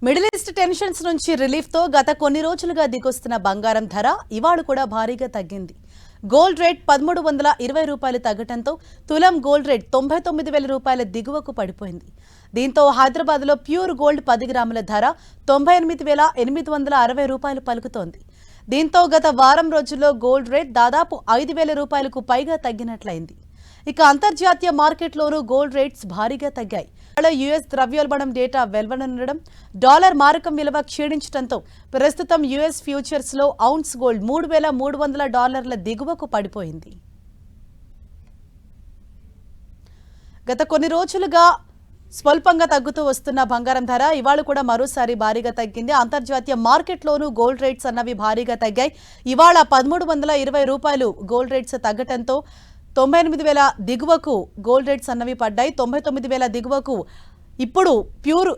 Middle east tensions నుంచి relief తో గత కొన్ని రోజులుగా దిగొస్తున్న బంగారం ధర ఇవాళ కూడా భారీగా తగ్గింది. గోల్డ్ రేట్ 1320 రూపాయలు తగ్గటంతో తులం గోల్డ్ రేట్ 99,000 రూపాయల దిగువకు పడిపోయింది. దీంతో హైదరాబాద్ లో ప్యూర్ గోల్డ్ 10 గ్రాముల ధర 98,860 రూపాయలు పలుకుతోంది. దీంతో గత వారం రోజుల్లో గోల్డ్ రేట్ దాదాపు 5,000 రూపాయలకు పైగా తగ్గినట్లయింది. ఇక అంతర్జాతీయ మార్కెట్లోనూ గోల్డ్ రేట్స్ భారీగా తగ్గాయి. యుఎస్ ద్రవ్యోల్బణం డేటా వెలువడనుండడం, డాలర్ మారకం విలువ క్షీణించడంతో ప్రస్తుతం యుఎస్ ఫ్యూచర్స్ లో ఔన్స్ గోల్డ్ $3,300 దిగువకు పడిపోయింది. గత కొన్ని రోజులుగా స్వల్పంగా తగ్గుతూ వస్తున్న బంగారం ధర ఇవాళ కూడా మరోసారి భారీగా తగ్గింది. అంతర్జాతీయ మార్కెట్లోనూ గోల్డ్ రేట్స్ అన్నవి భారీగా తగ్గాయి. ఇవాళ 1320 రూపాయలు గోల్డ్ రేట్స్ తగ్గటంతో 98,000 దిగువకు గోల్డ్ రేట్స్ అన్నవి పడ్డాయి. 99,000 దిగువకు ఇప్పుడు ప్యూర్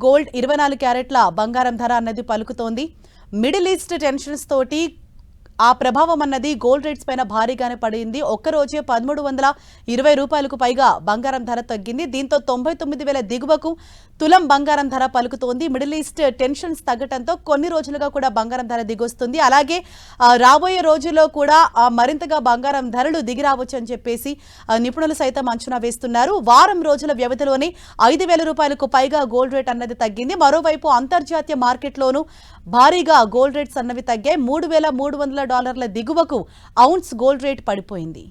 గోల్డ్ 24 క్యారెట్ల బంగారం ధర అన్నది పలుకుతోంది. మిడిల్ ఈస్ట్ టెన్షన్స్ తోటి ఆ ప్రభావం అన్నది గోల్డ్ రేట్స్ పైన భారీగానే పడింది. ఒక్కరోజే 1320 రూపాయలకు పైగా బంగారం ధర తగ్గింది. దీంతో 99,000 దిగువకు తులం బంగారం ధర పలుకుతోంది. మిడిల్ ఈస్ట్ టెన్షన్స్ తగ్గటంతో కొన్ని రోజులుగా కూడా బంగారం ధర దిగొస్తుంది. అలాగే రాబోయే రోజుల్లో కూడా మరింతగా బంగారం ధరలు దిగిరావచ్చు అని చెప్పేసి నిపుణులు సైతం అంచనా వేస్తున్నారు. వారం రోజుల వ్యవధిలోనే 5,000 రూపాయలకు పైగా గోల్డ్ రేట్ అన్నది తగ్గింది. మరోవైపు అంతర్జాతీయ మార్కెట్లోనూ భారీగా గోల్డ్ రేట్స్ అన్నవి తగ్గాయి. $3,300 దిగువకు ఔన్స్ గోల్డ్ రేట్ పడిపోయింది.